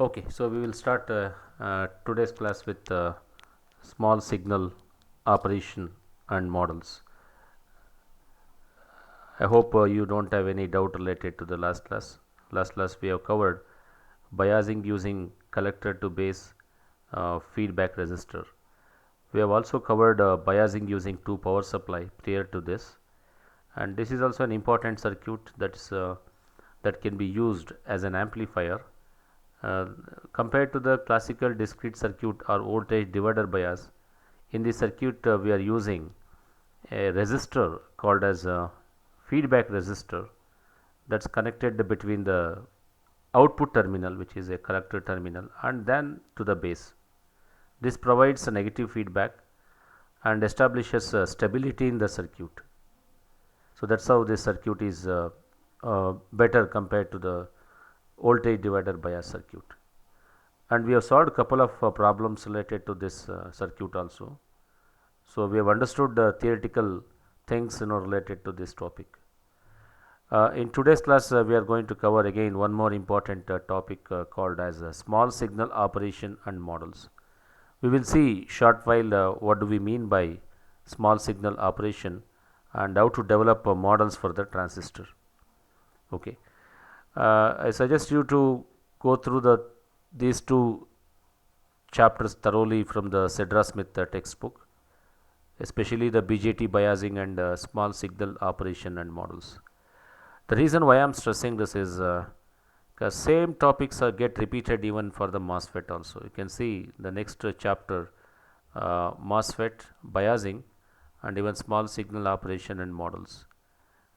Okay, so we will start today's class with small signal operation and models. I hope you don't have any doubt related to the last class. Last class we have covered biasing using collector to base feedback resistor. We have also covered biasing using two power supply prior to this, and this is also an important circuit that can be used as an amplifier. Uh, Compared to the classical discrete circuit or voltage divider bias, in this circuit we are using a resistor called as a feedback resistor that's connected between the output terminal, which is a collector terminal, and then to the base. This provides a negative feedback and establishes stability in the circuit. So that's how this circuit is better compared to the voltage divider bias circuit. And we have solved a couple of problems related to this circuit also. So we have understood the theoretical things related to this topic. In today's class, we are going to cover again one more important topic called as small signal operation and models. We will see short while what do we mean by small signal operation and how to develop models for the transistor. Okay. I suggest you to go through these two chapters thoroughly from the Cedra Smith textbook, especially the BJT biasing and small signal operation and models. The reason why I am stressing this is because same topics get repeated even for the MOSFET also. You can see the next chapter, MOSFET biasing and even small signal operation and models.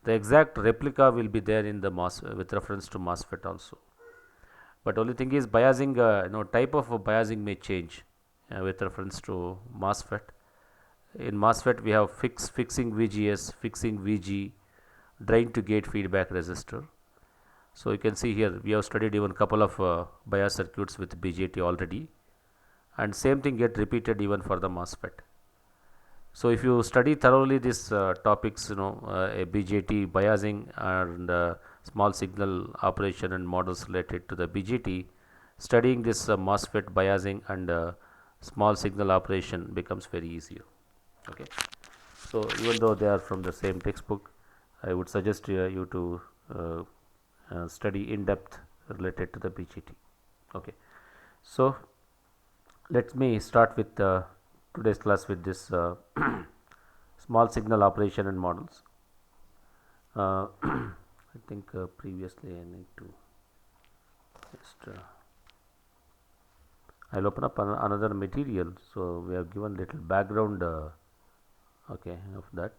The exact replica will be there in the with reference to MOSFET also. But only thing is biasing, type of biasing may change with reference to MOSFET. In MOSFET we have fixing VGS, fixing VG, drain to gate feedback resistor. So you can see here we have studied even couple of bias circuits with BJT already, and same thing get repeated even for the MOSFET. So if you study thoroughly these topics, a BJT biasing and small signal operation and models related to the BJT, studying this MOSFET biasing and small signal operation becomes very easier. Okay. So even though they are from the same textbook, I would suggest you to study in depth related to the BGT. Okay. So let me start with today's class with this small signal operation and models. I think previously I need to just I'll open up another material. So we have given little background okay of that.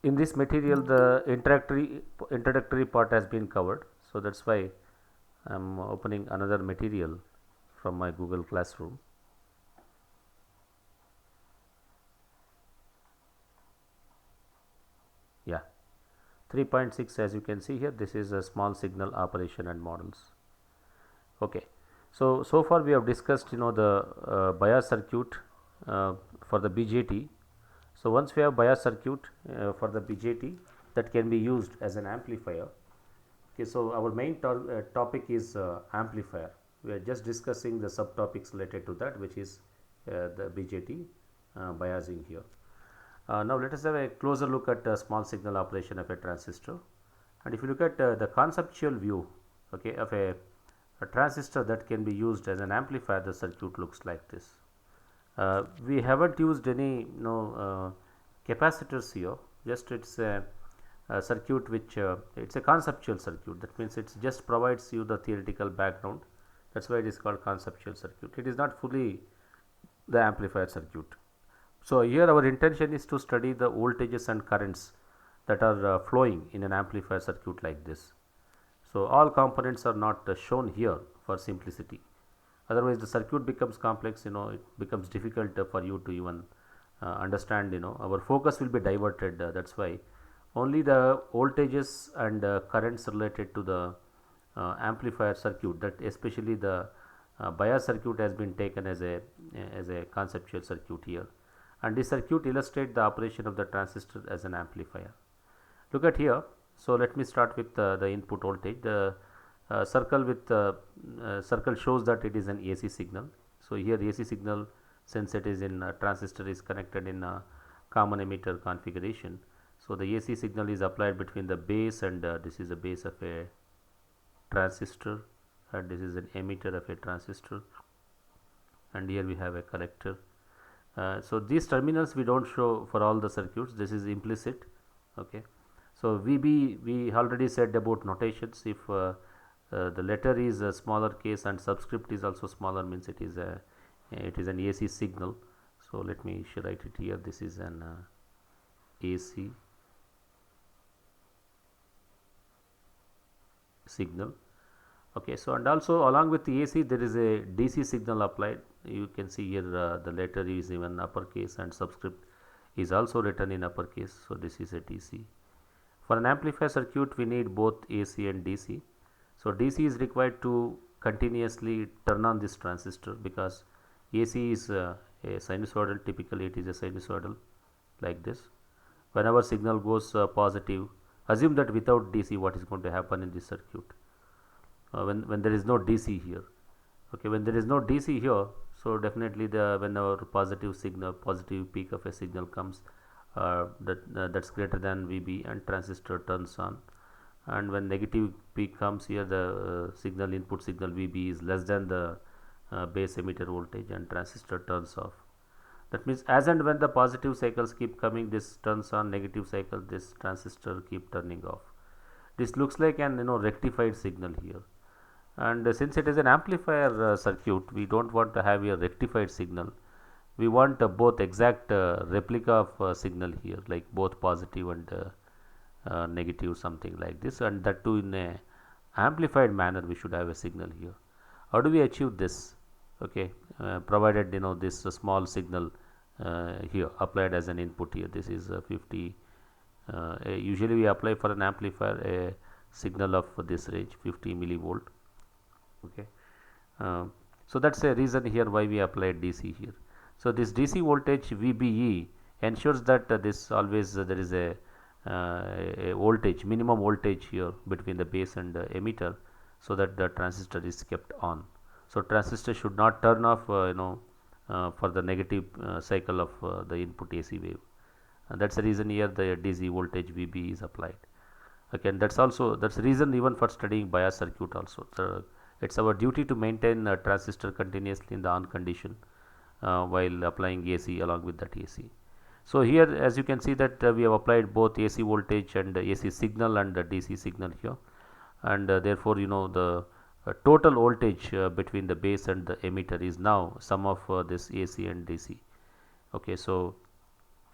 In this material the introductory part has been covered, so that's why I'm opening another material from my Google Classroom. Yeah, 3.6, as you can see here, this is a small signal operation and models. Okay, so far we have discussed the bias circuit for the BJT. So once we have bias circuit for the BJT that can be used as an amplifier. Okay, so our main topic is amplifier. We are just discussing the subtopics related to that, which is the BJT biasing here. Now let us have a closer look at small signal operation of a transistor. And if you look at the conceptual view, okay, of a transistor that can be used as an amplifier, the circuit looks like this. We haven't used any capacitors here. Just it's a circuit which it's a conceptual circuit. That means it just provides you the theoretical background. That's why it is called conceptual circuit. It is not fully the amplifier circuit. So here our intention is to study the voltages and currents that are flowing in an amplifier circuit like this. So all components are not shown here for simplicity. Otherwise the circuit becomes complex, it becomes difficult for you to even understand, our focus will be diverted. That's why only the voltages and currents related to the amplifier circuit, that especially the bias circuit has been taken as a conceptual circuit here, and this circuit illustrates the operation of the transistor as an amplifier. Look at here. So let me start with the input voltage. The circle shows that it is an AC signal. So here AC signal, since it is in transistor, is connected in a common emitter configuration. So the AC signal is applied between the base, and this is the base of a transistor, and this is an emitter of a transistor, and here we have a collector. So these terminals we don't show for all the circuits. This is implicit. Okay. So VB, we already said about notations. If the letter is a smaller case and subscript is also smaller, means it is an AC signal. So let me write it here. This is an AC signal. Okay. So and also along with the AC there is a DC signal applied. You can see here the letter is even uppercase and subscript is also written in uppercase. So this is a DC. For an amplifier circuit we need both AC and DC. So DC is required to continuously turn on this transistor, because AC is a sinusoidal. Typically it is a sinusoidal like this. Whenever signal goes positive, assume that without DC what is going to happen in this circuit when there is no DC here. Okay, when there is no DC here, so definitely whenever positive peak of a signal comes, that's greater than VB, and transistor turns on, and when negative peak comes here, the input signal VB is less than the base emitter voltage, and transistor turns off. That means as and when the positive cycles keep coming, this turns on, negative cycle, this transistor keep turning off. This looks like an rectified signal here. And since it is an amplifier circuit, we don't want to have a rectified signal. We want both exact replica of signal here, like both positive and negative, something like this, and that too in a amplified manner. We should have a signal here. How do we achieve this? Okay, provided this small signal here applied as an input here. This is 50. Usually we apply for an amplifier a signal of this range, 50 millivolt. Okay, so that's a reason here why we applied DC here. So this DC voltage VBE ensures that this always there is a voltage, minimum voltage here between the base and the emitter, so that the transistor is kept on. So transistor should not turn off for the negative cycle of the input AC wave, and that's the reason here the DC voltage VB is applied. Okay, and that's the reason even for studying bias circuit also. So it's our duty to maintain a transistor continuously in the on condition while applying AC along with that AC. So here as you can see that we have applied both AC voltage and AC signal and DC signal here, and therefore the total voltage between the base and the emitter is now sum of this AC and DC. Okay, so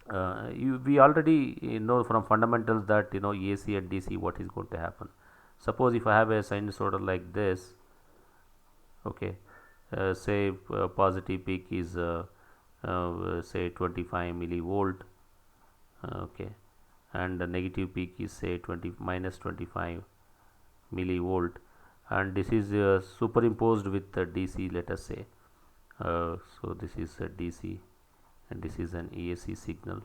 we already know from fundamentals that AC and DC what is going to happen. Suppose if I have a sinusoidal like this, okay, say positive peak is say 25 millivolt, okay, and the negative peak is say minus 25 millivolt, and this is superimposed with the DC, let us say. So this is a DC and this is an AC signal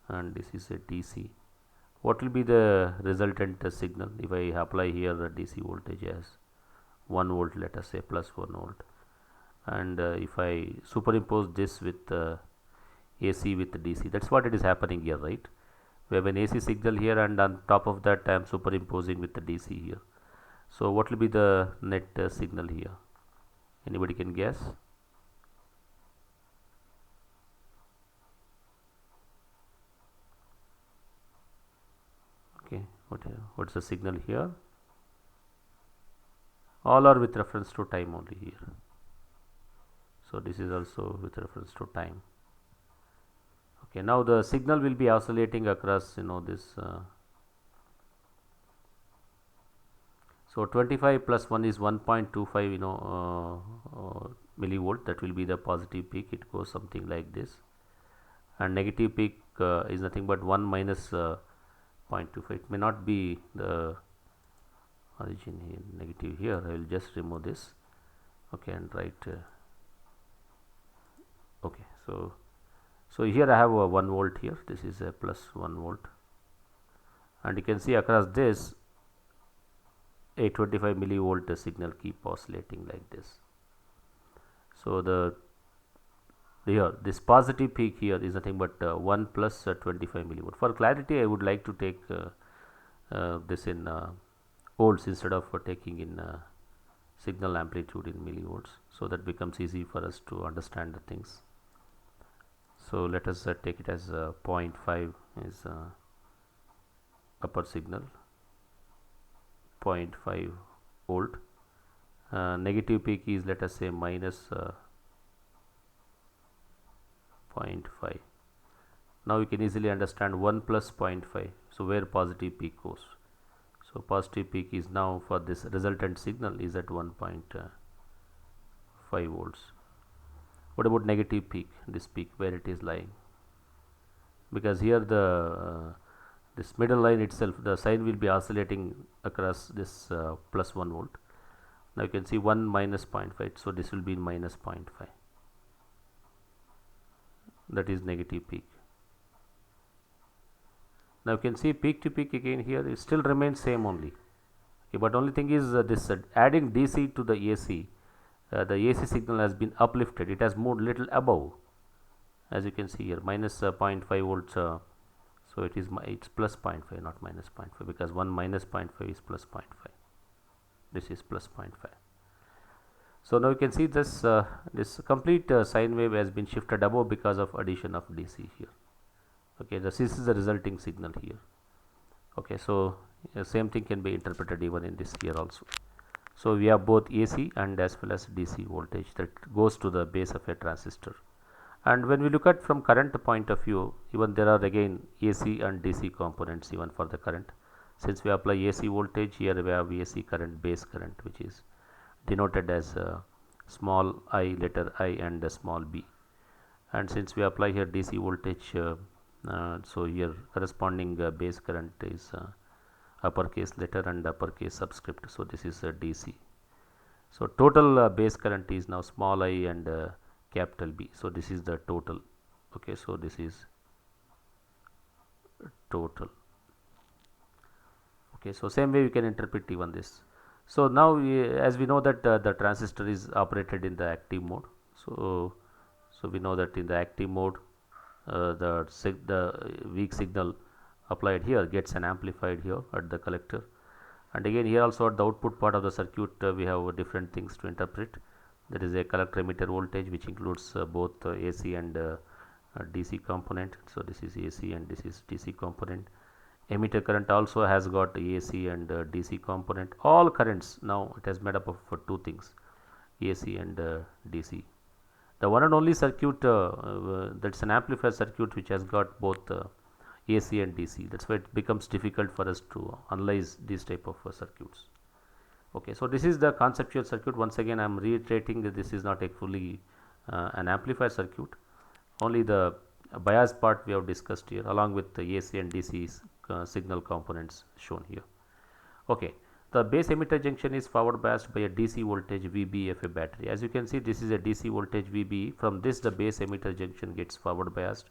and this is a DC. What will be the resultant signal if I apply here the DC voltage as 1 volt, let us say, plus 1 volt, and if I superimpose this with AC with DC, that's what it is happening here, right? We have an AC signal here, and on top of that I am superimposing with the DC here. So what will be the net signal here? Anybody can guess? Okay, what's the signal here? All are with reference to time only here. So this is also with reference to time. Okay, now the signal will be oscillating across this. So 25 plus 1 is 1.25 millivolt. That will be the positive peak. It goes something like this. and negative peak is nothing but 1 minus 0.25. It may not be the origin here, negative here. I will just remove this, okay, and write okay. So here I have a 1 volt here, this is a plus 1 volt, and you can see across this a 25 millivolt signal keep oscillating like this. So here this positive peak here is nothing but 1 plus 25 millivolt. For clarity, I would like to take this in volts instead of taking in signal amplitude in millivolts, so that becomes easy for us to understand the things. So let us take it as 0.5 is upper signal, 0.5 volt. Negative peak is, let us say, minus 0.5. Now you can easily understand 1 plus 0.5. So where positive peak goes. So positive peak is now for this resultant signal is at 1.5 volts. What about negative peak? This peak, where it is lying? Because here the this middle line itself, the sign will be oscillating across this plus 1 volt. Now you can see 1 minus 0.5. So this will be minus 0.5. That is negative peak. Now you can see peak to peak again here, it still remains same only. Okay, but only thing is this adding DC to the AC, the AC signal has been uplifted. It has moved little above, as you can see here, minus 0.5 volts. So it is it's plus 0.5, not minus 0.5, because 1 minus 0.5 is plus 0.5. This is plus 0.5. So now you can see this this complete sine wave has been shifted above because of addition of DC here. Okay, this is the resulting signal here. Okay, so same thing can be interpreted even in this here also. So we have both AC and as well as DC voltage that goes to the base of a transistor. And when we look at from current point of view, even there are again AC and DC components even for the current. Since we apply AC voltage, here we have AC current, base current, which is denoted as small I, letter I, and small b. And since we apply here DC voltage, so here corresponding base current is uppercase letter and uppercase subscript. So this is DC. So total base current is now small I and capital B. So this is the total. Okay, so this is total. Okay, so same way we can interpret even this. So now as we know that the transistor is operated in the active mode. So we know that in the active mode the weak signal applied here gets an amplified here at the collector, and again here also at the output part of the circuit we have different things to interpret. There is a collector emitter voltage which includes both AC and DC component. So this is AC and this is DC component. Emitter current also has got AC and DC component. All currents now it has made up of two things, AC and DC. The one and only circuit that's an amplifier circuit which has got both AC and DC. That's why it becomes difficult for us to analyze these type of circuits. Okay, so this is the conceptual circuit. Once again I am reiterating that this is not a fully an amplifier circuit. Only the bias part we have discussed here along with the AC and DC signal components shown here. Okay, the base emitter junction is forward biased by a DC voltage VBF battery. As you can see, this is a DC voltage VB. From this the base emitter junction gets forward biased.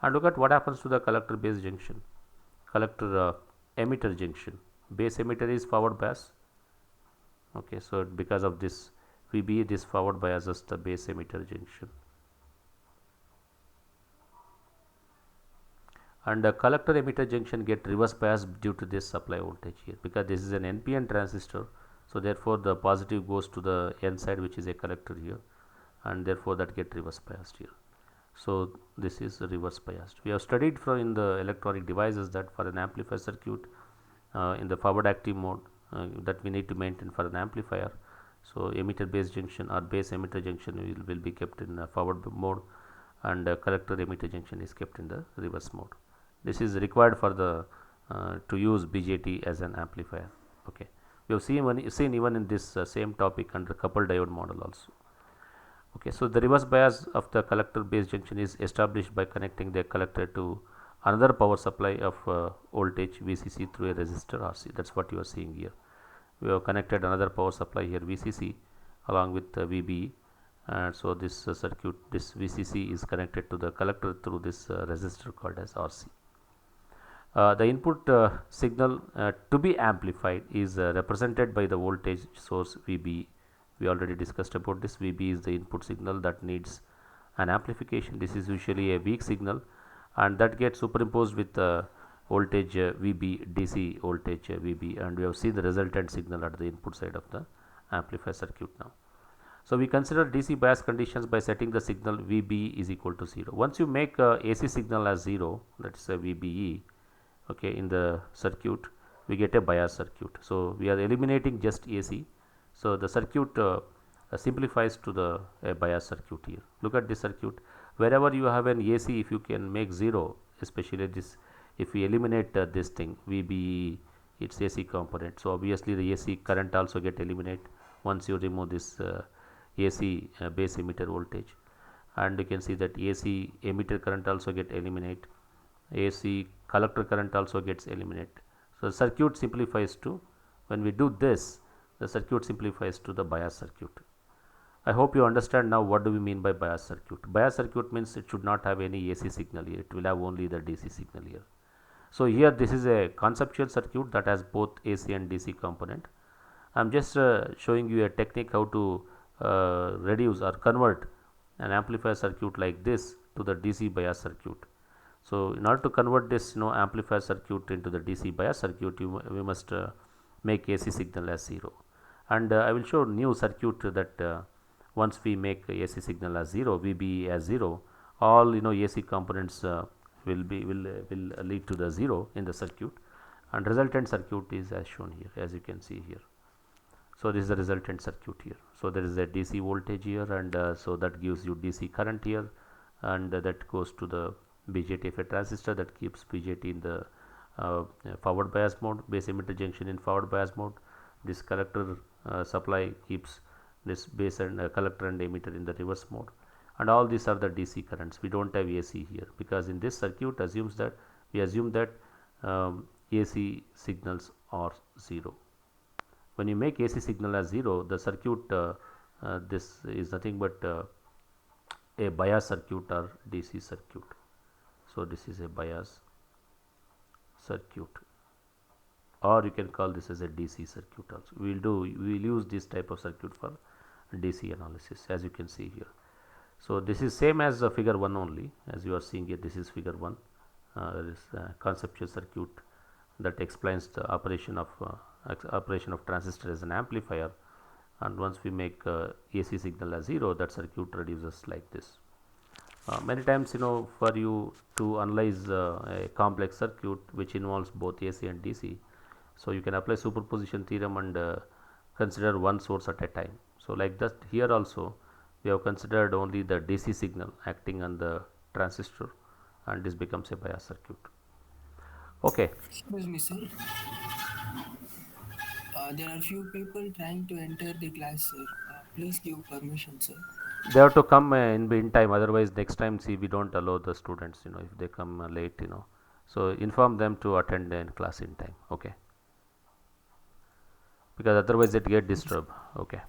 And look at what happens to the collector base junction, collector emitter junction. Base emitter is forward bias. Okay, so because of this VB, this forward biases the base emitter junction. And the collector emitter junction get reverse bias due to this supply voltage here, because this is an NPN transistor. So therefore the positive goes to the N side, which is a collector here, and therefore that get reverse biased here. So this is reverse biased. We have studied from in the electronic devices that for an amplifier circuit in the forward active mode that we need to maintain for an amplifier. So emitter base junction or base emitter junction will be kept in forward mode, and collector emitter junction is kept in the reverse mode. This is required for the to use BJT as an amplifier. Okay, we have seen even in this same topic under coupled diode model also. Okay, so the reverse bias of the collector base junction is established by connecting the collector to another power supply of voltage VCC through a resistor RC. That's what you are seeing here. We have connected another power supply here VCC along with VBE, and so this circuit, this VCC is connected to the collector through this resistor called as RC. The input signal to be amplified is represented by the voltage source VB. We already discussed about this. VB is the input signal that needs an amplification. This is usually a weak signal, and that gets superimposed with the voltage VB, DC voltage VB, and we have seen the resultant signal at the input side of the amplifier circuit now. So, we consider DC bias conditions by setting the signal VB is equal to 0. Once you make AC signal as 0, that is a VBE, okay, in the circuit, we get a bias circuit. So, we are eliminating just AC. So, the circuit simplifies to the bias circuit here. Look at this circuit. Wherever you have an AC, if you can make 0, especially this, if we eliminate this thing VBE, its AC component. So, obviously the AC current also get eliminated once you remove this AC base emitter voltage, and you can see that AC emitter current also get eliminated, AC collector current also gets eliminated. So, the circuit simplifies to, when we do this, the circuit simplifies to the bias circuit. I hope you understand now what do we mean by bias circuit. Bias circuit means it should not have any AC signal here, it will have only the DC signal here. So, here this is a conceptual circuit that has both AC and DC component. I am just showing you a technique how to reduce or convert an amplifier circuit like this to the DC bias circuit. So, in order to convert this amplifier circuit into the DC bias circuit, we must make AC signal as 0, and I will show new circuit that once we make AC signal as 0, VB as 0, all AC components will lead to the 0 in the circuit, and resultant circuit is as shown here, as you can see here. So, this is the resultant circuit here. So, there is a DC voltage here, and so that gives you DC current here, and that goes to the BJT of a transistor that keeps BJT in the forward bias mode, base emitter junction in forward bias mode. This collector supply keeps this base and collector and emitter in the reverse mode, and all these are the DC currents. We do not have AC here, because in this circuit assumes that we assume that AC signals are 0. When you make AC signal as 0, the circuit this is nothing but a bias circuit or DC circuit. So, this is a bias circuit, or you can call this as a DC circuit also. We will use this type of circuit for DC analysis, as you can see here. So, this is same as figure 1 only, as you are seeing here. This is figure 1. There is a conceptual circuit that explains the operation of transistor as an amplifier, and once we make AC signal as 0, that circuit reduces like this. Many times for you to analyze a complex circuit which involves both AC and DC, so you can apply superposition theorem and consider one source at a time. So, like that here also we have considered only the DC signal acting on the transistor, and this becomes a bias circuit. Okay. Excuse me, sir. There are few people trying to enter the class, sir. Please give permission, sir. They have to come in time, otherwise next time see we do not allow the students if they come late so inform them to attend in class in time, okay, because otherwise it get disturbed. Okay,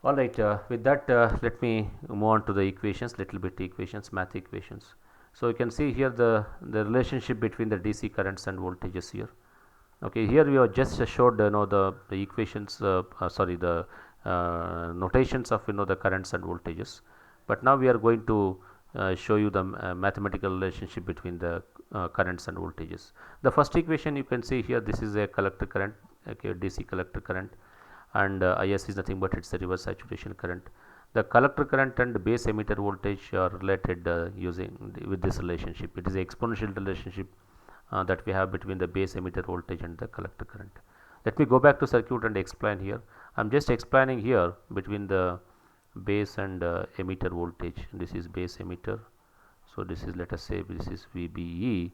all right, with that let me move on to the equations, little bit equations, math equations. So, you can see here the relationship between the DC currents and voltages here. Okay, here we have just showed the equations, sorry, the notations of the currents and voltages, but now we are going to show you the mathematical relationship between the currents and voltages. The first equation you can see here, this is a collector current, okay, DC collector current, and IS is nothing but it's a reverse saturation current. The collector current and base emitter voltage are related using with this relationship. It is an exponential relationship that we have between the base emitter voltage and the collector current. Let me go back to circuit and explain here. I am just explaining here between the base and emitter voltage. This is base emitter. So, this is, let us say, this is VBE,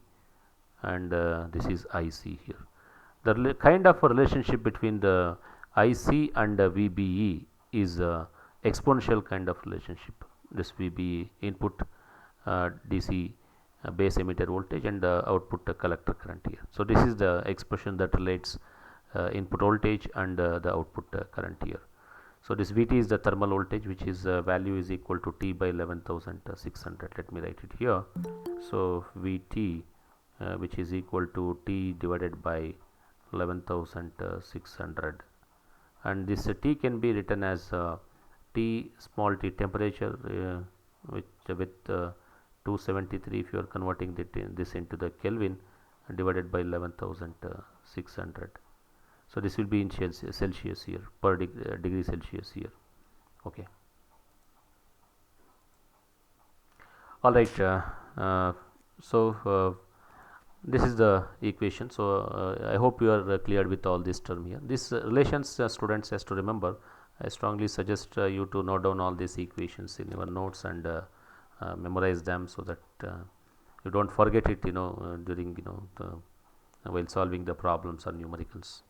and this is IC here. The kind of a relationship between the IC and VBE is exponential kind of relationship. This VB input DC base emitter voltage and output collector current here. So this is the expression that relates input voltage and the output current here. So this Vt is the thermal voltage, which is value is equal to T by 11,600. Let me write it here. So Vt which is equal to T divided by 11,600, and this T can be written as T small t temperature with 273 if you are converting this into the Kelvin, divided by 11,600. So this will be in Celsius here, per degree Celsius here. Okay. All right. This is the equation. So I hope you are clear with all this term here. These relations students has to remember. I strongly suggest you to note down all these equations in your notes and memorize them, so that you don't forget it, during while solving the problems or numericals.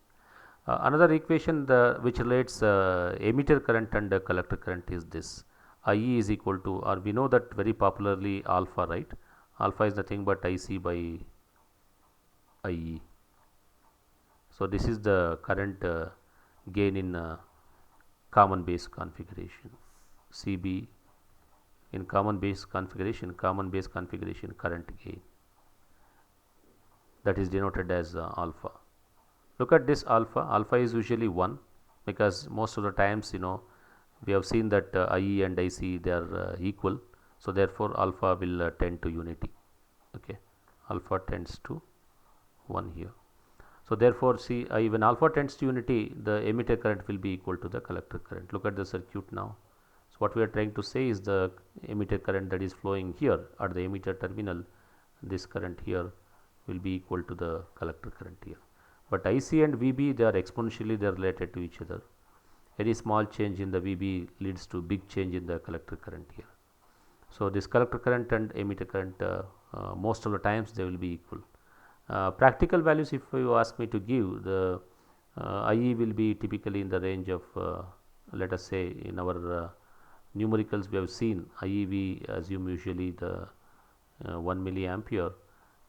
Another equation which relates emitter current and collector current is this: IE is equal to, or we know that very popularly, alpha, right? Alpha is nothing but IC by IE. So this is the current gain in common base configuration. CB in common base configuration current gain, that is denoted as alpha. Look at this alpha. Alpha is usually 1, because most of the times we have seen that IE and IC, they are equal. So therefore alpha will tend to unity. Okay, alpha tends to 1 here. So therefore see, when alpha tends to unity, the emitter current will be equal to the collector current. Look at the circuit now. So what we are trying to say is the emitter current that is flowing here at the emitter terminal, this current here will be equal to the collector current here. But IC and VB, they are exponentially related to each other. Any small change in the VB leads to big change in the collector current here. So this collector current and emitter current, most of the times they will be equal. Practical values, if you ask me to give, the IE will be typically in the range of, let us say, in our numericals we have seen IE, we assume usually the 1 milliampere.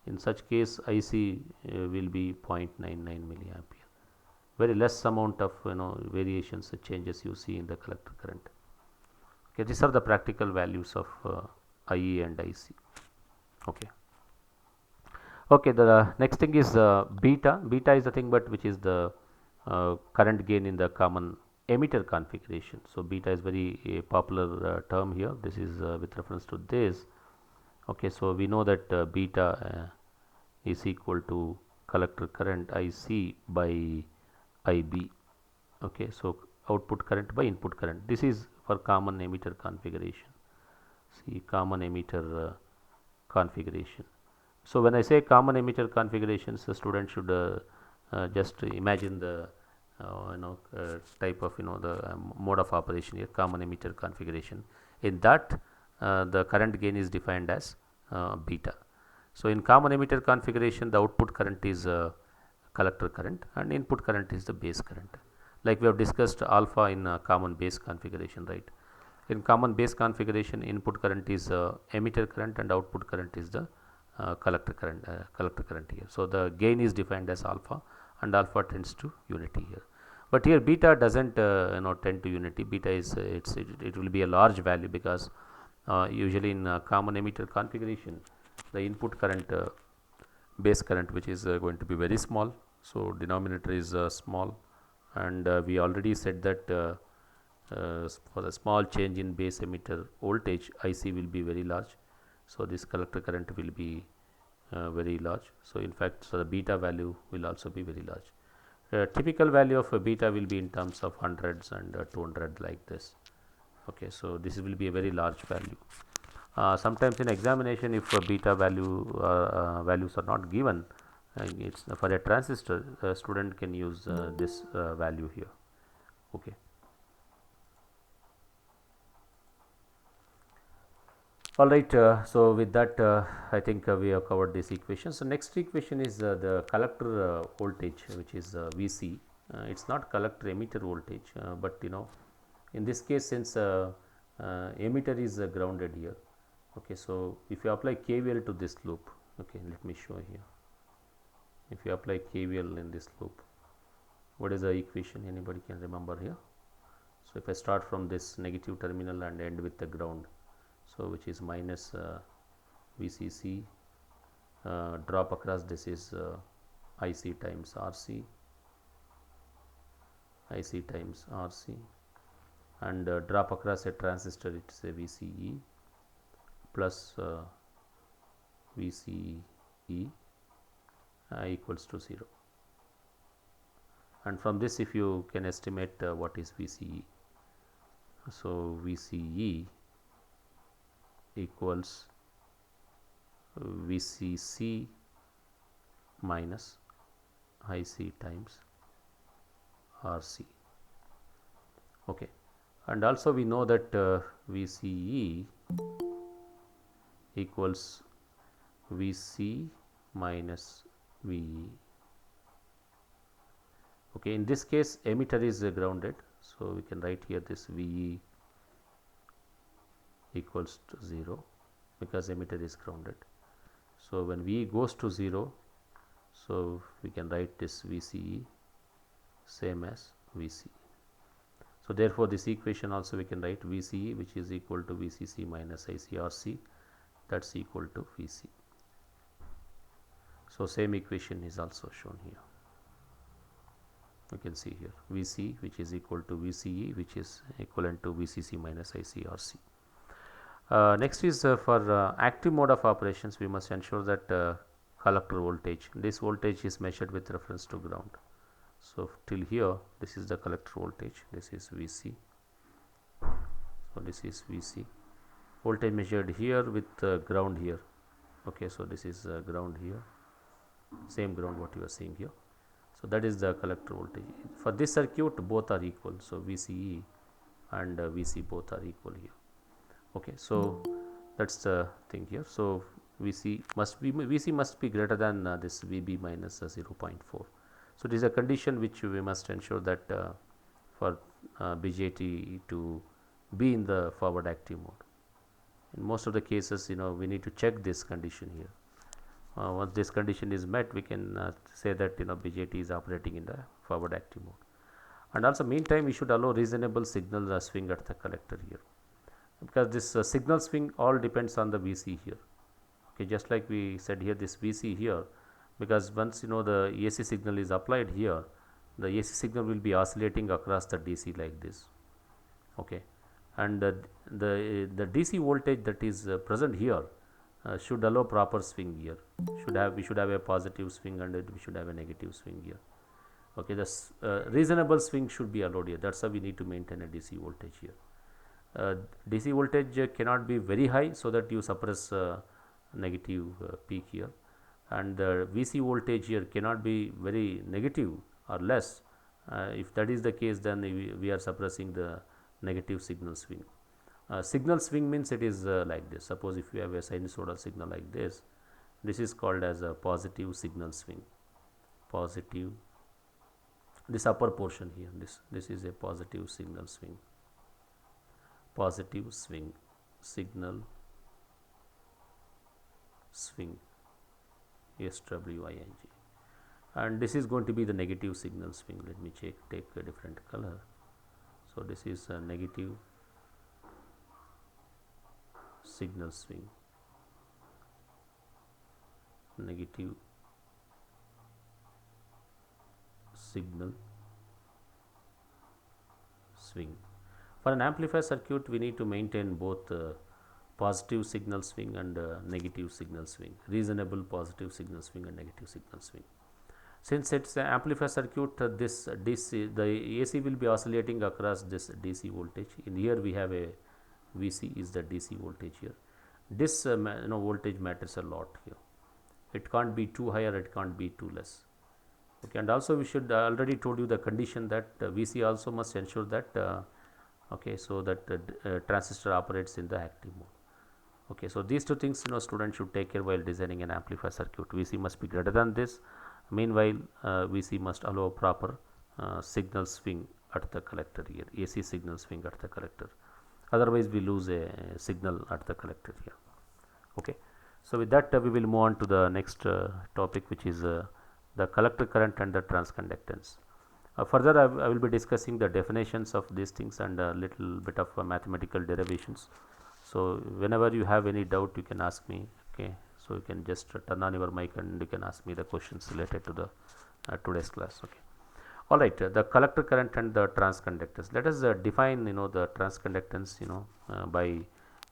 In such case, IC will be 0.99 milliampere. Very less amount of variations, changes you see in the collector current. Okay, these are the practical values of IE and IC. Okay. Okay, the next thing is beta. Beta is the thing but which is the current gain in the common emitter configuration. So beta is very popular term here. This is with reference to this. Okay, so we know that beta is equal to collector current IC by IB. Okay, so output current by input current. This is for common emitter configuration. See, common emitter configuration. So when I say common emitter configurations, the student should just imagine the type of the mode of operation here, common emitter configuration. In that the current gain is defined as beta. So in common emitter configuration, the output current is collector current and input current is the base current. Like we have discussed alpha in common base configuration, right? In common base configuration, input current is emitter current and output current is the collector current here. So the gain is defined as alpha, and alpha tends to unity here. But here beta doesn't tend to unity. Beta is it will be a large value, because usually in common emitter configuration, the input current base current, which is going to be very small. So denominator is small, and we already said that for the small change in base emitter voltage, IC will be very large. So this collector current will be very large. So in fact, so the beta value will also be very large. Typical value of a beta will be in terms of hundreds and 200 like this. Okay, so this will be a very large value. Sometimes in examination, if beta values are not given, it's for a transistor, a student can use this value here. Okay. All right, so with that I think we have covered this equation. So next equation is the collector voltage, which is VC. It's not collector emitter voltage, but In this case, since emitter is grounded here, okay, so if you apply KVL to this loop, okay, let me show here. If you apply KVL in this loop, what is the equation? Anybody can remember here? So if I start from this negative terminal and end with the ground, so which is minus VCC, drop across, this is IC times RC, IC times RC, and drop across a transistor, it's a VCE plus VCE equals to 0. And from this, if you can estimate what is VCE, so VCE equals VCC minus IC times RC. Okay, and also we know that VCE equals VC minus VE. Okay, in this case emitter is grounded, so we can write here this VE equals to 0 because emitter is grounded. So when VE goes to 0, so we can write this VCE same as VC. So therefore this equation also we can write VCE, which is equal to VCC minus ICRC, that's equal to VC. So same equation is also shown here. You can see here VC, which is equal to VCE, which is equivalent to VCC minus ICRC. Next is for active mode of operations, we must ensure that collector voltage, this voltage is measured with reference to ground. So till here this is the collector voltage, this is VC, so this is VC, voltage measured here with ground here. Okay, so this is ground here, same ground what you are seeing here. So that is the collector voltage. For this circuit both are equal, so VCE and VC both are equal here. Okay, so that's the thing here. So VC must be greater than this VB minus 0.4. So it is a condition which we must ensure that for BJT to be in the forward active mode. In most of the cases, we need to check this condition here. Once this condition is met, we can say that BJT is operating in the forward active mode. And also meantime we should allow reasonable signal swing at the collector here, because this signal swing all depends on the VC here. Okay, just like we said here, this VC here, because once the AC signal is applied here, the AC signal will be oscillating across the DC like this. Okay, and the DC voltage that is present here should allow proper swing here. We should have a positive swing and we should have a negative swing here. Okay, the reasonable swing should be allowed here. That's how we need to maintain a DC voltage here. DC voltage cannot be very high so that you suppress negative peak here, and the VC voltage here cannot be very negative or less. If that is the case, then we are suppressing the negative signal swing. Signal swing means it is like this. Suppose if you have a sinusoidal signal like this is called as a positive signal swing. Positive, this upper portion here, this is a positive signal swing. Positive swing, signal swing, SWING, and this is going to be the negative signal swing. Let me take a different color. So this is a negative signal swing, negative signal swing. For an amplifier circuit, we need to maintain both positive signal swing and negative signal swing, reasonable positive signal swing and negative signal swing. Since it's an amplifier circuit, this DC, the AC will be oscillating across this DC voltage. In here we have a VC is the DC voltage here. This voltage matters a lot here. It can't be too high or it can't be too less. Okay, and also we should already told you the condition that VC also must ensure that okay, so that transistor operates in the active mode. Okay, so these two things students should take care while designing an amplifier circuit. VC must be greater than this. Meanwhile, VC must allow proper signal swing at the collector here, AC signal swing at the collector. Otherwise we lose a signal at the collector here. Okay. So with that we will move on to the next topic, which is the collector current and the transconductance. Further I will be discussing the definitions of these things and a little bit of mathematical derivations. So whenever you have any doubt you can ask me. Okay, so you can just turn on your mic and you can ask me the questions related to the today's class. Okay. All right, the collector current and the transconductance. Let us define the transconductance by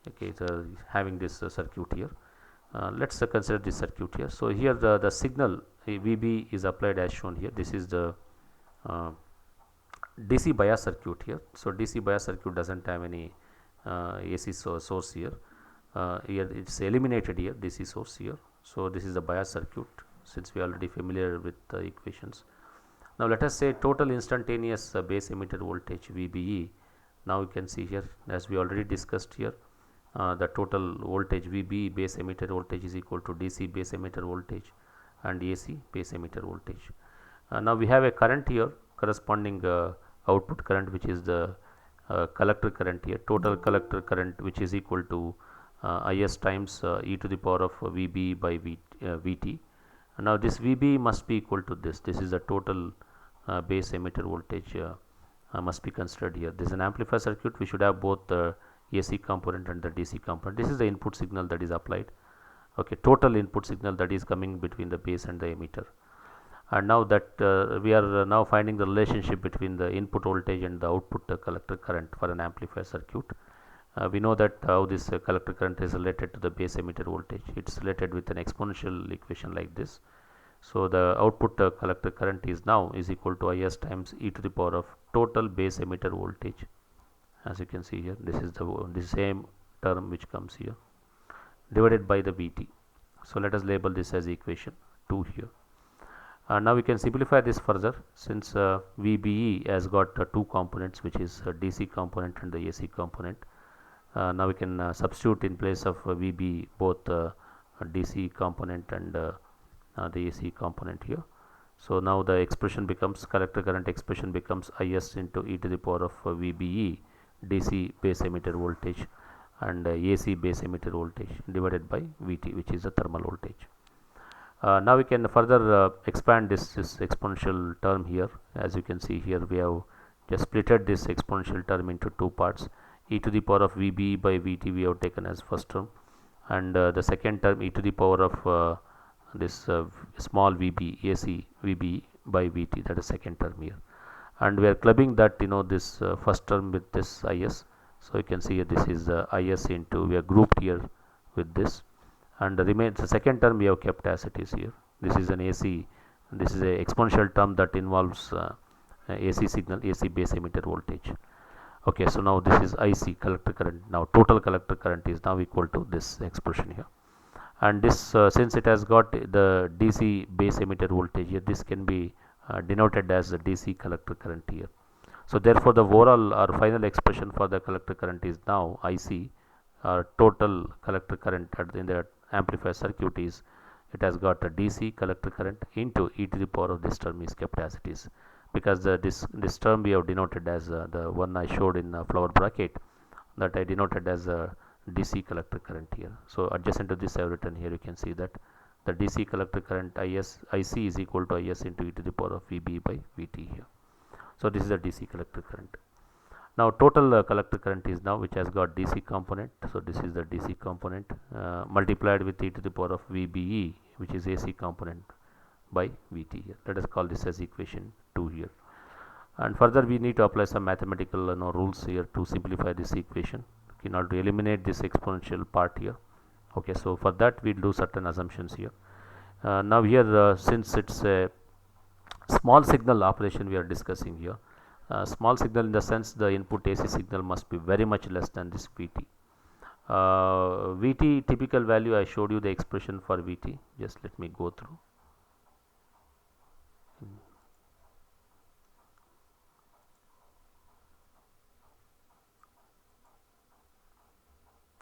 okay, so having this circuit here. Let's consider this circuit here. So here the signal VB is applied as shown here. This is the DC bias circuit here. So DC bias circuit doesn't have any AC source here. Here it's eliminated here, DC source here. So this is the bias circuit, since we are already familiar with the equations. Now let us say total instantaneous base emitter voltage VBE. Now you can see here, as we already discussed here, the total voltage VBE base emitter voltage is equal to DC base emitter voltage and AC base emitter voltage. Now we have a current here corresponding output current, which is the collector current here, total collector current, which is equal to Is times e to the power of VB by Vt. Now this VB must be equal to this. This is the total base emitter voltage must be considered here. This is an amplifier circuit. We should have both the AC component and the DC component. This is the input signal that is applied. Okay, total input signal that is coming between the base and the emitter. And now that we are now finding the relationship between the input voltage and the output collector current for an amplifier circuit. We know that how this collector current is related to the base emitter voltage. It's related with an exponential equation like this. So the output collector current is now is equal to Is times e to the power of total base emitter voltage. As you can see here, this is the same term which comes here, divided by the Vt. So let us label this as equation 2 here. Now we can simplify this further, since VBE has got two components, which is DC component and the AC component. Now we can substitute in place of VB both DC component and the AC component here. So now the expression becomes, collector current expression becomes Is into e to the power of VBE DC base emitter voltage and AC base emitter voltage divided by Vt, which is the thermal voltage. Now we can further expand this exponential term here. As you can see here, we have just splitted this exponential term into two parts. E to the power of VB by Vt we have taken as first term, and the second term e to the power of this small Vb AC Vb by Vt, that is second term here. And we are clubbing that this first term with this Is. So you can see here, this is Is into, we are grouped here with this, and the second term we have kept as it is here. This is an AC, this is a exponential term that involves AC signal, AC base emitter voltage. Okay, so now this is IC collector current. Now total collector current is now equal to this expression here, and this since it has got the DC base emitter voltage here, this can be denoted as the DC collector current here. So therefore the overall or final expression for the collector current is now IC, total collector current in the amplifier circuit is, it has got a DC collector current into e to the power of this term is kept as it is, because this term we have denoted as the one I showed in flower bracket, that I denoted as a DC collector current here. So adjacent to this I have written here, you can see that the DC collector current IC is equal to Is into e to the power of Vb by Vt here. So this is the DC collector current. Now total collector current is now, which has got DC component. So this is the DC component multiplied with e to the power of VBE, which is AC component, by Vt here. Let us call this as equation 2 here. And further we need to apply some mathematical rules here to simplify this equation in order to eliminate this exponential part here. Okay, so for that we will do certain assumptions here. Now here since it's a small signal operation we are discussing here, small signal in the sense the input AC signal must be very much less than this Vt. Vt typical value, I showed you the expression for Vt, just let me go through.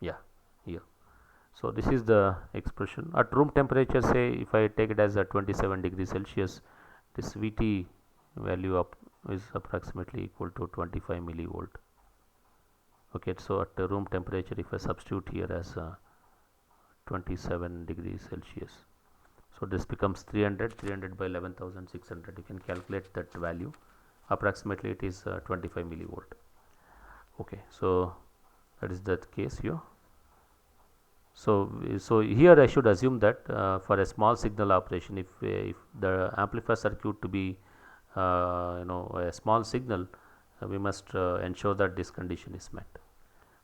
Yeah, here. So this is the expression at room temperature. Say if I take it as a 27 degrees Celsius, this Vt value up is approximately equal to 25 millivolt. Okay, so at the room temperature, if I substitute here as 27 degrees Celsius, so this becomes 300 by 11,600. You can calculate that value. Approximately it is 25 millivolt. Okay, so that is the case here. So here I should assume that for a small signal operation, if the amplifier circuit to be a small signal, we must ensure that this condition is met.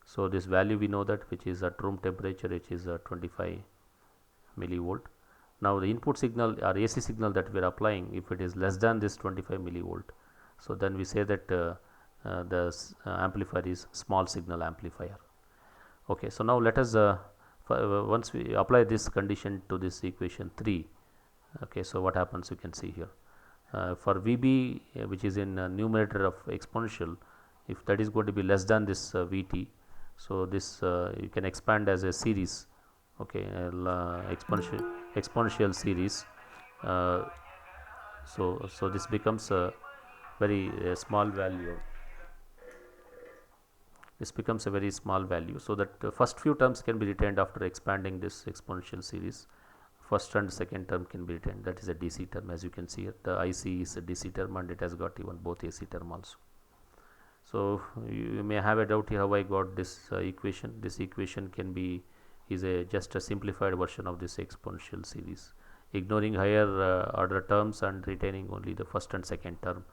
So this value we know that, which is at room temperature, which is 25 millivolt. Now the input signal or AC signal that we are applying, if it is less than this 25 millivolt, so then we say that the amplifier is small signal amplifier. Okay, so now let us once we apply this condition to this equation 3, okay, so what happens you can see here. For VB which is in numerator of exponential, if that is going to be less than this VT, so this you can expand as a series, okay, exponential series. So this becomes a very small value. This becomes a very small value, so that the first few terms can be retained after expanding this exponential series. First and second term can be retained, that is a DC term. As you can see here, the IC is a DC term and it has got even both AC term also. So you may have a doubt here how I got this equation. This equation can be just a simplified version of this exponential series, ignoring higher order terms and retaining only the first and second term.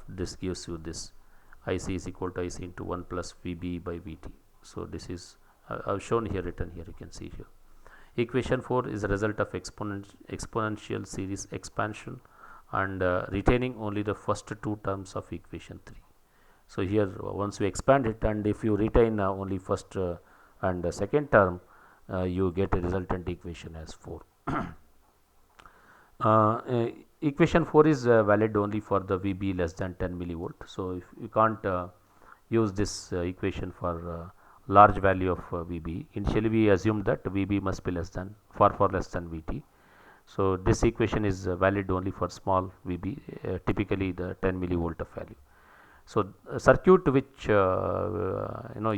This gives you this IC is equal to IC into 1 plus VB by VT. So this is I've shown here, written here, you can see here. Equation 4 is a result of exponential series expansion and retaining only the first two terms of equation 3. So here once we expand it, and if you retain only first and second term, you get a resultant equation as 4. Equation 4 is valid only for the VB less than 10 millivolt. So if you can't use this equation for large value of VB, initially we assumed that VB must be far less than VT. So this equation is valid only for small VB, typically the 10 millivolt of value. So a circuit which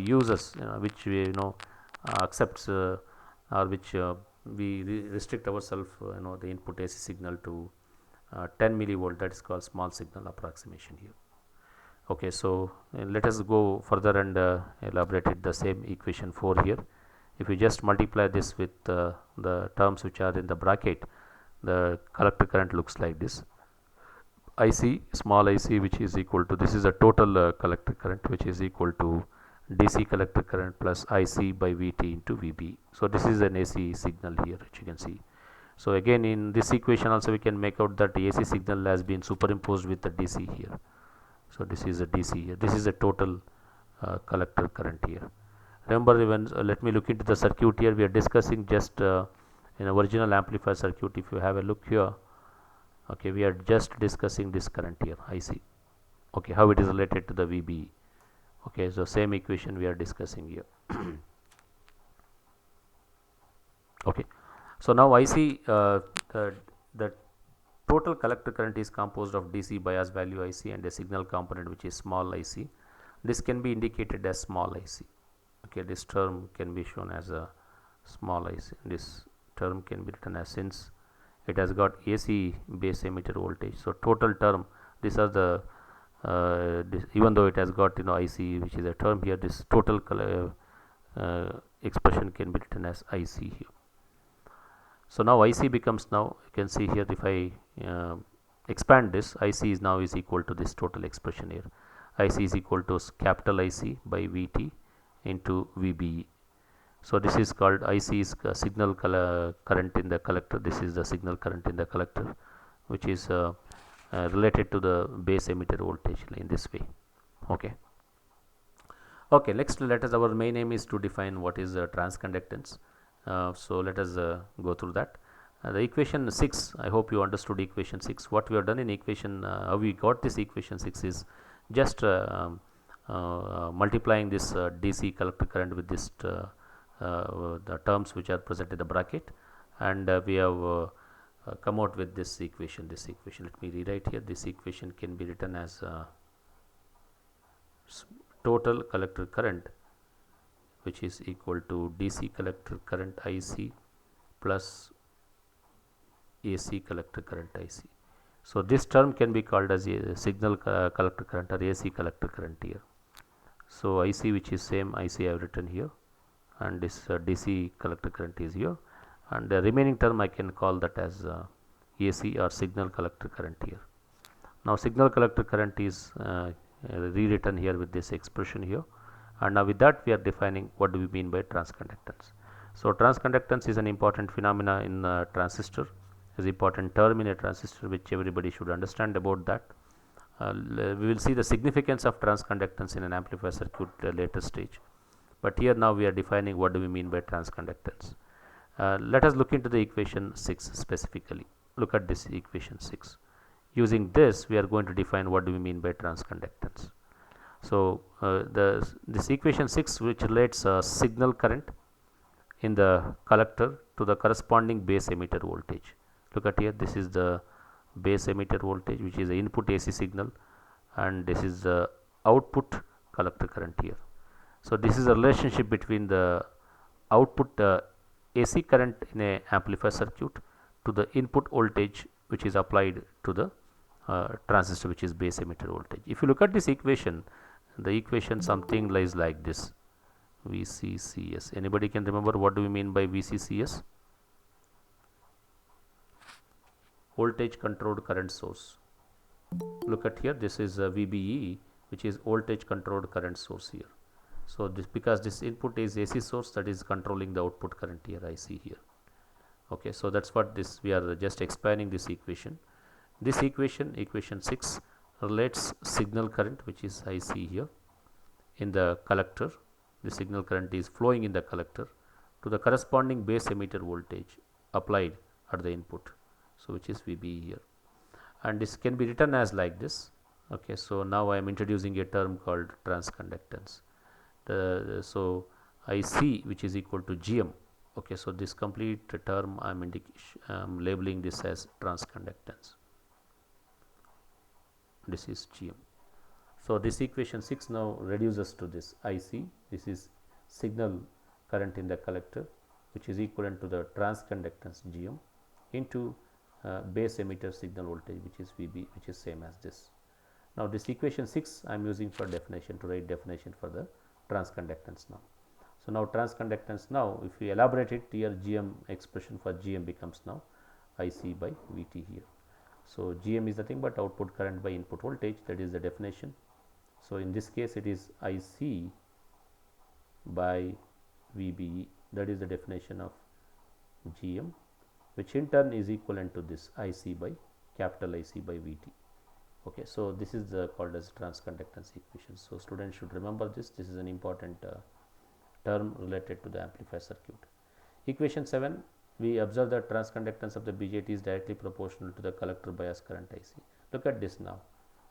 uses which accepts or which we restrict ourselves the input AC signal to 10 millivolt, that is called small signal approximation here. Okay, so let us go further and elaborate the same equation 4 here. If you just multiply this with the terms which are in the bracket, the collector current looks like this. IC, small IC, which is equal to, this is a total collector current, which is equal to DC collector current plus IC by VT into VB. So this is an AC signal here, which you can see. So again in this equation also we can make out that the AC signal has been superimposed with the DC here. So this is a DC here. This is a total collector current here. Remember, even let me look into the circuit here. We are discussing just in original amplifier circuit. If you have a look here, okay, we are just discussing this current here, IC. Okay, how it is related to the VB. Okay, so same equation we are discussing here. Okay, so now IC, the total collector current is composed of DC bias value IC and a signal component which is small IC. This can be indicated as small IC. Okay, this term can be shown as a small IC. This term can be written as, since it has got AC base emitter voltage, so total term, these are the even though it has got IC, which is a term here, this total expression can be written as IC here. So now IC becomes, now you can see here, if I expand this, IC is now is equal to this total expression here. IC is equal to capital IC by VT into VBE. So this is called, IC is signal current in the collector. This is the signal current in the collector, which is related to the base emitter voltage in this way. Okay. Okay, next let us, our main aim is to define what is transconductance. So let us go through that. The equation 6, I hope you understood equation 6. What we have done in equation, how we got this equation 6 is just multiplying this DC collector current with this the terms which are present in the bracket, and we have come out with this equation. Let me rewrite here. This equation can be written as total collector current, which is equal to DC collector current IC plus AC collector current IC. So this term can be called as a signal collector current or AC collector current here. So IC, which is same IC I have written here, and this DC collector current is here, and the remaining term I can call that as AC or signal collector current here. Now signal collector current is rewritten here with this expression here, and now with that we are defining what do we mean by transconductance. So transconductance is an important phenomena in a transistor, is important term in a transistor which everybody should understand about that. We will see the significance of transconductance in an amplifier circuit later stage, but here now we are defining what do we mean by transconductance. Let us look into the equation 6 specifically. Look at this equation 6. Using this we are going to define what do we mean by transconductance. So this equation 6, which relates signal current in the collector to the corresponding base emitter voltage. Look at here, this is the base emitter voltage, which is the input AC signal, and this is the output collector current here. So this is a relationship between the output AC current in a amplifier circuit to the input voltage which is applied to the transistor, which is base emitter voltage. If you look at this equation, the equation something lies like this: VCCS. Anybody can remember what do we mean by VCCS? Voltage controlled current source. Look at here, this is a VBE, which is voltage controlled current source here. So this, because this input is AC source, that is controlling the output current here, I see here. Okay, so that's what this, we are just expanding this equation. This equation 6, relates signal current, which is IC here, in the collector. The signal current is flowing in the collector to the corresponding base emitter voltage applied at the input, so which is VB here, and this can be written as like this. Okay, so now I am introducing a term called transconductance. So IC, which is equal to GM. Okay, so this complete term I am labeling this as transconductance. This is GM. So this equation 6 now reduces to this IC. This is signal current in the collector, which is equivalent to the transconductance GM into base emitter signal voltage, which is VB, which is same as this. Now this equation 6 I am using for definition, to write definition for the transconductance now. So now transconductance, now if we elaborate it here, GM expression for GM becomes now IC by VT here. So GM is nothing but output current by input voltage, that is the definition. So in this case it is IC by VBE, that is the definition of GM, which in turn is equivalent to this IC by capital IC by VT. Okay, so this is called as transconductance equation. So students should remember this. This is an important term related to the amplifier circuit. Equation 7, we observe that transconductance of the BJT is directly proportional to the collector bias current IC. Look at this now.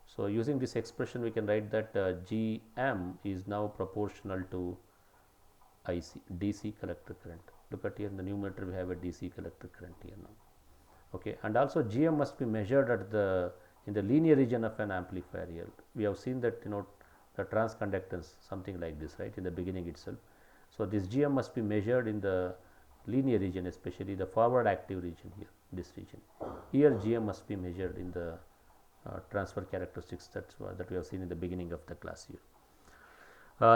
So using this expression we can write that GM is now proportional to IC, DC collector current. Look at here in the numerator we have a DC collector current here now. Okay, and also GM must be measured at the in the linear region of an amplifier here. We have seen that, you know, the transconductance something like this, right, in the beginning itself. So this GM must be measured in the linear region, especially the forward active region here, this region. Here GM must be measured in the transfer characteristics that we have seen in the beginning of the class here.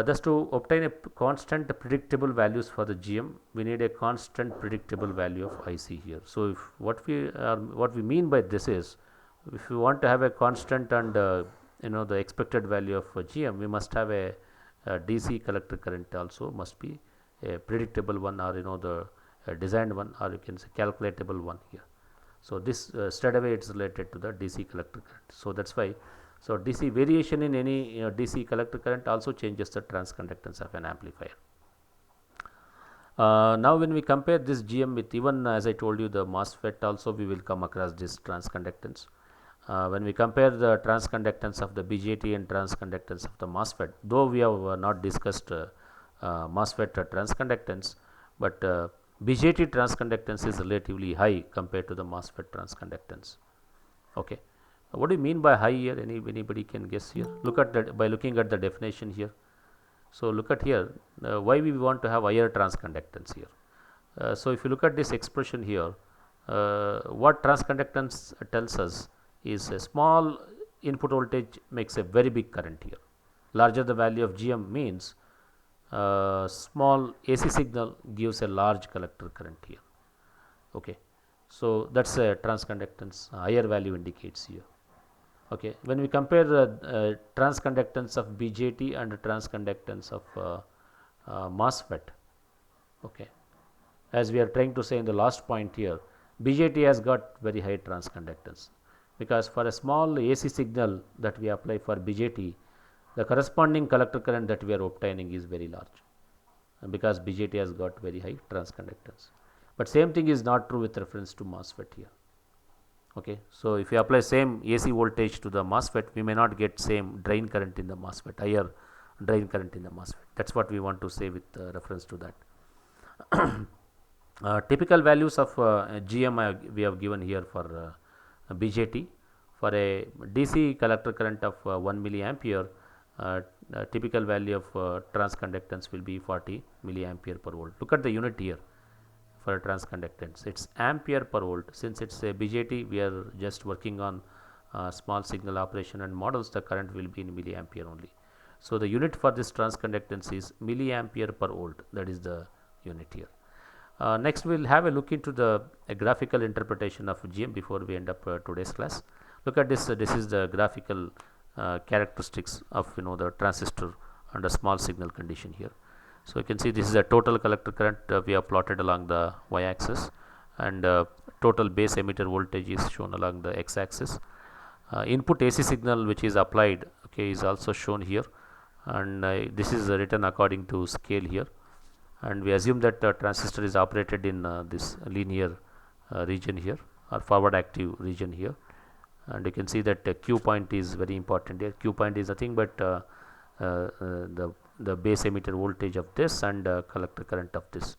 Thus, to obtain a constant predictable values for the GM, we need a constant predictable value of IC here. So if what we mean by this is, if we want to have a constant and you know, the expected value of GM, we must have a DC collector current also must be a predictable one, or you know, the designed one, or you can say calculatable one here. So this straight away it's related to the DC collector current. So that's why, so DC variation in any DC collector current also changes the transconductance of an amplifier. Now when we compare this GM with, even as I told you, the MOSFET also, we will come across this transconductance. When we compare the transconductance of the BJT and transconductance of the MOSFET, though we have not discussed MOSFET transconductance, but BJT transconductance is relatively high compared to the MOSFET transconductance. Okay, what do you mean by high here? Anybody can guess here? Look at that by looking at the definition here. So look at here, why we want to have higher transconductance here. So if you look at this expression here, what transconductance tells us is a small input voltage makes a very big current here. Larger the value of GM means small AC signal gives a large collector current here. Okay, so that's a transconductance higher value indicates here. Okay, when we compare transconductance of BJT and transconductance of MOSFET, okay, as we are trying to say in the last point here, BJT has got very high transconductance, because for a small AC signal that we apply for BJT, the corresponding collector current that we are obtaining is very large, because BJT has got very high transconductance. But same thing is not true with reference to MOSFET here. Okay, so if you apply same AC voltage to the MOSFET, we may not get same drain current in the MOSFET, higher drain current in the MOSFET. That's what we want to say with reference to that. Typical values of GM we have given here for BJT. For a DC collector current of 1 milliampere, typical value of transconductance will be 40 milliampere per volt. Look at the unit here for transconductance, it's ampere per volt. Since it's a BJT, we are just working on small signal operation and models, the current will be in milliampere only. So the unit for this transconductance is milliampere per volt, that is the unit here. Next we will have a look into the graphical interpretation of GM before we end up today's class. Look at this, this is the graphical characteristics of the transistor under small signal condition here. So you can see this is a total collector current we have plotted along the y-axis, and total base emitter voltage is shown along the x-axis. Input AC signal which is applied, okay, is also shown here, and this is written according to scale here, and we assume that the transistor is operated in this linear region here, or forward active region here, and you can see that Q point is very important here. Q point is nothing but the base emitter voltage of this and collector current of this.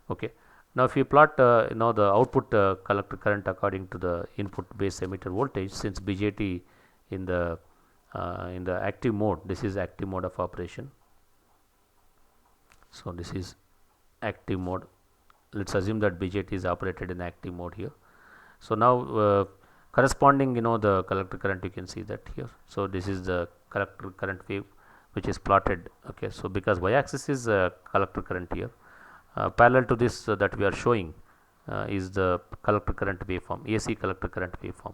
Okay, now if you plot the output collector current according to the input base emitter voltage, since BJT in the active mode, this is active mode of operation. So this is active mode. Let's assume that BJT is operated in active mode here. So now corresponding the collector current, you can see that here. So this is the collector current wave which is plotted. Okay, so because y-axis is collector current here, parallel to this that we are showing is the collector current waveform, AC collector current waveform,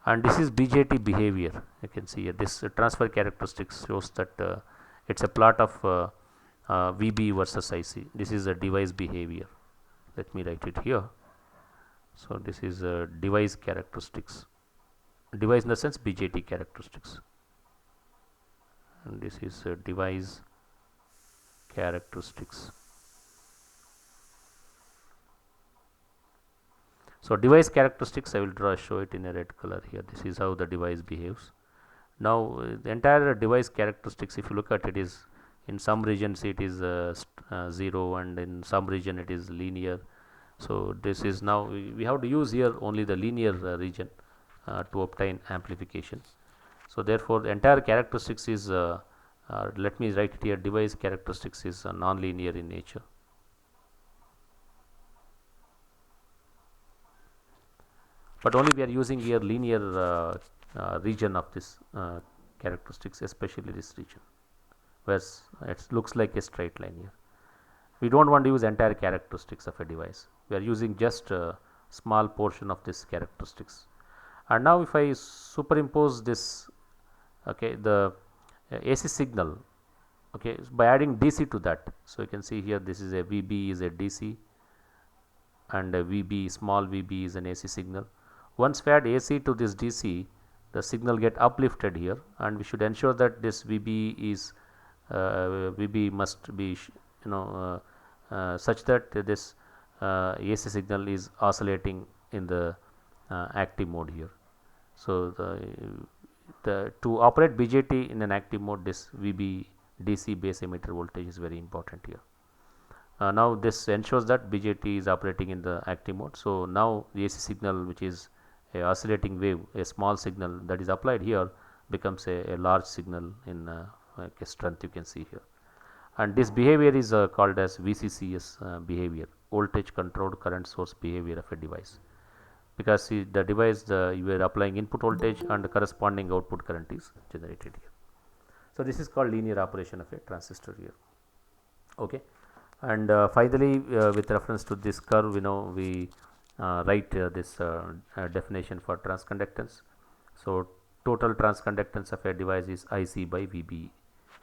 and this is BJT behavior. You can see here this transfer characteristics shows that it's a plot of VB versus IC. This is a device behavior. Let me write it here. So this is device characteristics, device in the sense BJT characteristics, and this is device characteristics. So device characteristics, I will show it in a red color here. This is how the device behaves. Now the entire device characteristics, if you look at it, is in some regions it is 0, and in some region it is linear. So this is now we have to use here only the linear region to obtain amplification. So therefore the entire characteristics is let me write it here, device characteristics is non-linear in nature. But only we are using here linear region of this characteristics, especially this region where it looks like a straight line here. We don't want to use entire characteristics of a device. We are using just a small portion of this characteristics. And now if I superimpose this, okay, the AC signal, okay, by adding DC to that. So you can see here this is a VB is a DC, and a VB, small VB is an AC signal. Once we add AC to this DC, the signal get uplifted here, and we should ensure that this VB is VB must be such that this AC signal is oscillating in the active mode here. So to operate BJT in an active mode, this VB DC base emitter voltage is very important here. Now this ensures that BJT is operating in the active mode. So now the AC signal, which is a oscillating wave, a small signal that is applied here, becomes a large signal in like a strength you can see here. And this behavior is called as VCCS behavior, voltage controlled current source behavior of a device, because see, the device you are applying input voltage and the corresponding output current is generated here. So this is called linear operation of a transistor here. Okay. And finally, with reference to this curve, we write this definition for transconductance. So total transconductance of a device is IC by VBE.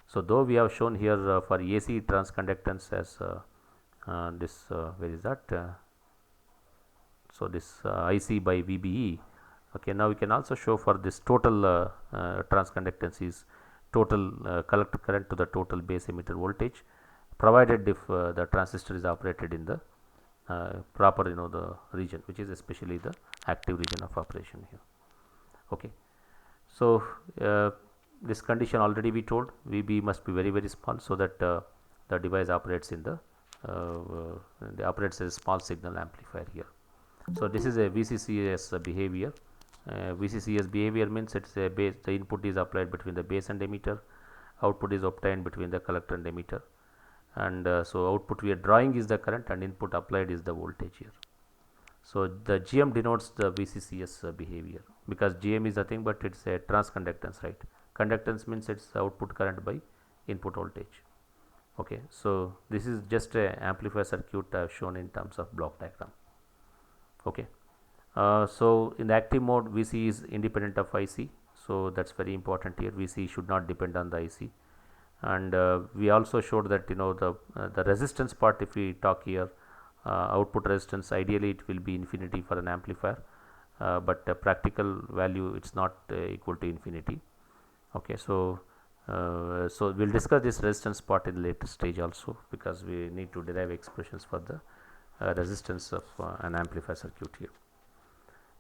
So though we have shown here for AC transconductance as this where is that so this IC by VBE. Okay, now we can also show for this total transconductance is total collector current to the total base emitter voltage, provided if the transistor is operated in the proper the region, which is especially the active region of operation here. Okay. So this condition already we told, VB must be very small, so that the device operates in the operates as a small signal amplifier here. So this is a VCCS behavior. VCCS behavior means it's a base, the input is applied between the base and emitter, output is obtained between the collector and emitter, and so output we are drawing is the current and input applied is the voltage here. So the GM denotes the VCCS behavior, because GM is nothing but it's a transconductance, right? Conductance means it's output current by input voltage. Okay, so this is just a amplifier circuit shown in terms of block diagram. Okay. So in the active mode, VC is independent of IC, so that's very important here. VC should not depend on the IC, and we also showed that the resistance part, if we talk here, output resistance, ideally it will be infinity for an amplifier, but practical value it's not equal to infinity. Okay, so so we'll discuss this resistance part in the later stage also, because we need to derive expressions for the resistance of an amplifier circuit here.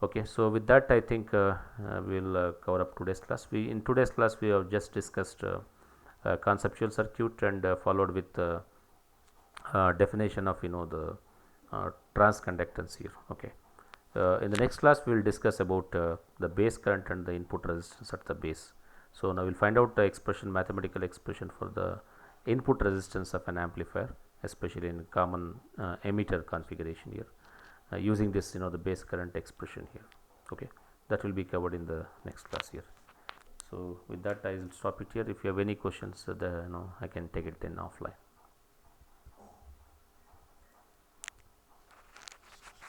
Okay, so with that I think we'll cover up today's class. In today's class we have just discussed conceptual circuit and followed with definition of the transconductance here. Okay, in the next class we will discuss about the base current and the input resistance at the base. So now we'll find out the expression, mathematical expression for the input resistance of an amplifier, especially in common emitter configuration here, using this the base current expression here. Okay, that will be covered in the next class here. So with that I will stop it here. If you have any questions, I can take it then offline.